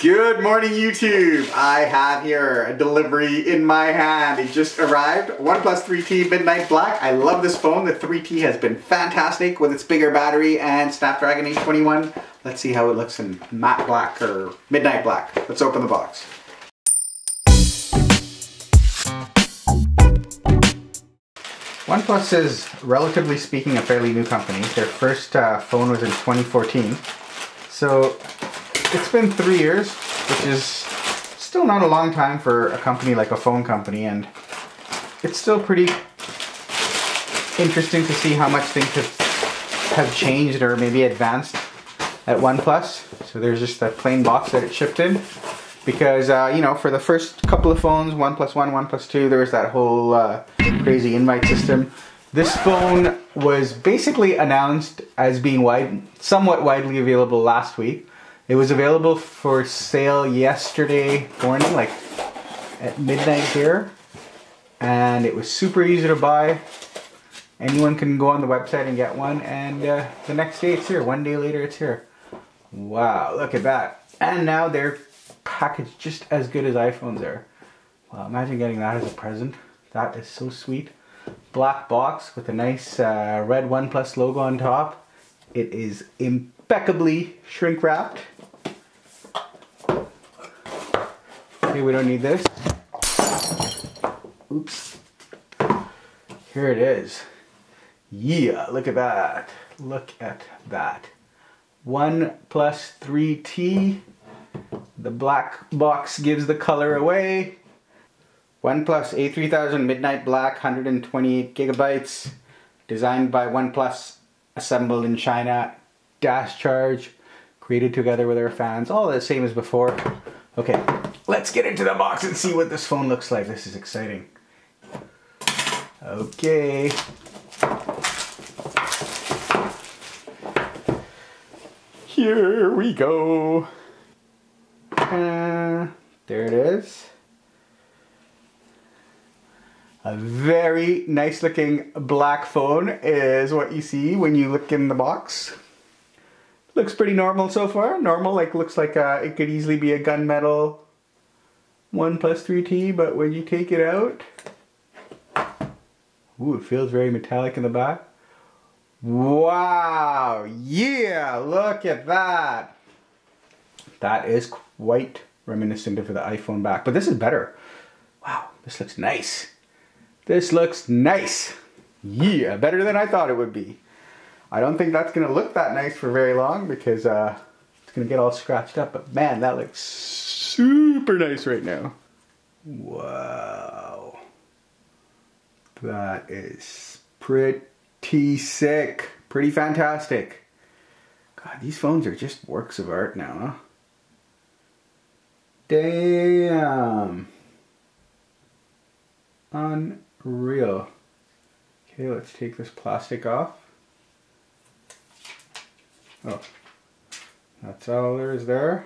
Good morning, YouTube. I have here a delivery in my hand. It just arrived. OnePlus 3T Midnight Black. I love this phone. The 3T has been fantastic with its bigger battery and Snapdragon 821. Let's see how it looks in matte black or midnight black. Let's open the box. OnePlus is, relatively speaking, a fairly new company. Their first phone was in 2014. So it's been 3 years, which is still not a long time for a company like a phone company, and it's still pretty interesting to see how much things have changed or maybe advanced at OnePlus. So there's just a plain box that it shipped in, because you know, for the first couple of phones, OnePlus 1, OnePlus 2, there was that whole crazy invite system. This phone was basically announced as being somewhat widely available last week. It was available for sale yesterday morning, like at midnight here, and it was super easy to buy. Anyone can go on the website and get one, and the next day it's here. 1 day later it's here. Wow, look at that. And now they're packaged just as good as iPhones are. Wow, imagine getting that as a present. That is so sweet. Black box with a nice red OnePlus logo on top. It is impeccably shrink wrapped. Okay, we don't need this. Oops. Here it is. Yeah, look at that. Look at that. OnePlus 3T. The black box gives the color away. OnePlus A3000 Midnight Black, 128 gigabytes. Designed by OnePlus, assembled in China. Dash charge. Created together with our fans. All the same as before. Okay, let's get into the box and see what this phone looks like. This is exciting. Okay. Here we go. There it is. A very nice looking black phone is what you see when you look in the box. Looks pretty normal so far. Normal, like looks like it could easily be a gunmetal OnePlus 3T, but when you take it out, ooh, it feels very metallic in the back. Wow, yeah, look at that. That is quite reminiscent of the iPhone back, but this is better. Wow, this looks nice. This looks nice. Yeah, better than I thought it would be. I don't think that's gonna look that nice for very long because it's gonna get all scratched up, but man, that looks super nice right now. Wow. That is pretty sick. Pretty fantastic. God, these phones are just works of art now, huh? Damn. Unreal. Okay, let's take this plastic off. Oh, that's all there is there.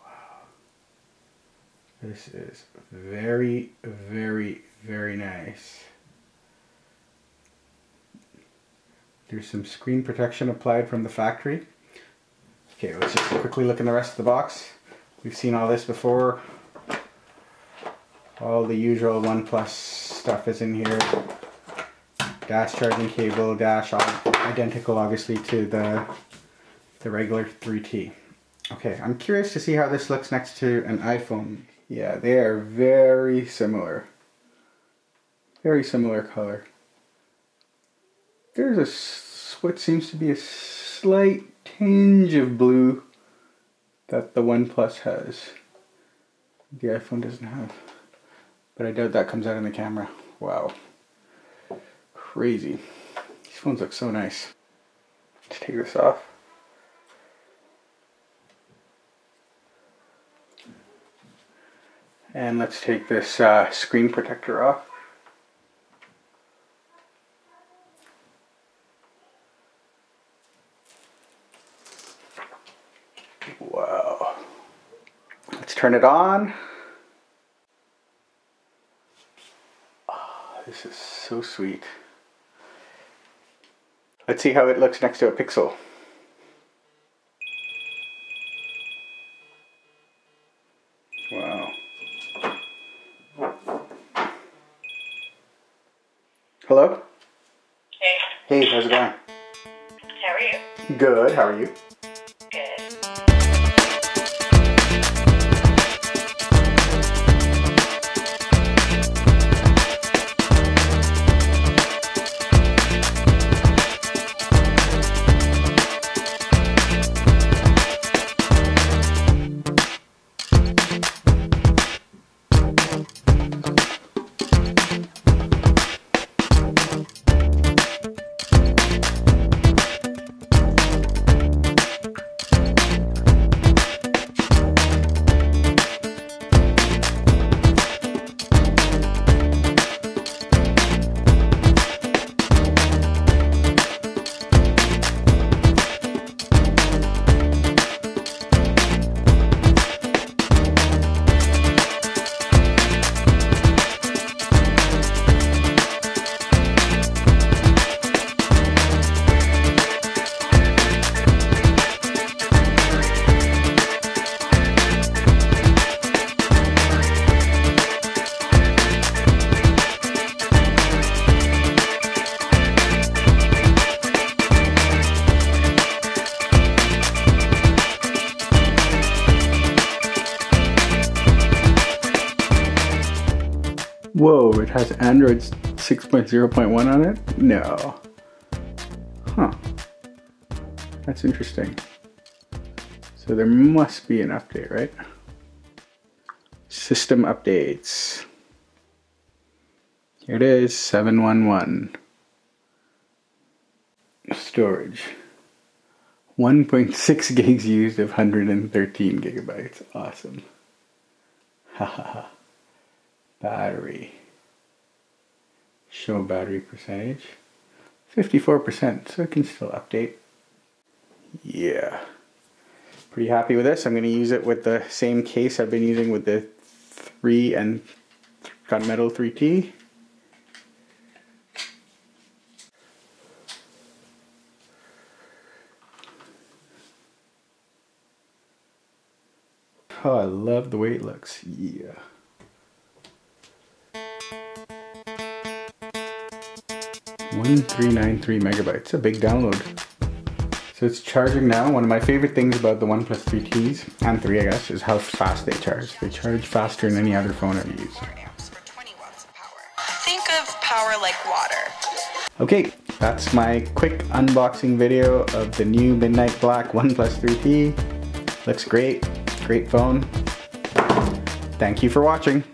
Wow. This is very, very, very nice. There's some screen protection applied from the factory. Okay, let's just quickly look in the rest of the box. We've seen all this before. All the usual OnePlus stuff is in here. Dash charging cable, dash identical obviously to the regular 3T. Okay, I'm curious to see how this looks next to an iPhone. Yeah, they are very similar. Very similar color. There's what seems to be a slight tinge of blue that the OnePlus has. The iPhone doesn't have. But I doubt that comes out in the camera. Wow. Crazy. These phones look so nice. Let's take this off. And let's take this screen protector off. Wow. Let's turn it on. Oh, this is so sweet. Let's see how it looks next to a Pixel. Wow. Hello? Hey. Hey, how's it going? How are you? Good, how are you? Good. Whoa, it has Android 6.0.1 on it? No. Huh. That's interesting. So there must be an update, right? System updates. Here it is, 711. Storage. 1.6 gigs used of 113 gigabytes. Awesome. Haha. Battery. Show battery percentage. 54%, so it can still update. Yeah. Pretty happy with this. I'm going to use it with the same case I've been using with the 3 and gunmetal 3T. Oh, I love the way it looks. Yeah. $1,393 megabytes, a big download. So it's charging now. One of my favorite things about the OnePlus 3Ts, and 3 I guess, is how fast they charge. They charge faster than any other phone I've used. Think of power like water. Okay, that's my quick unboxing video of the new Midnight Black OnePlus 3T. Looks great, great phone. Thank you for watching.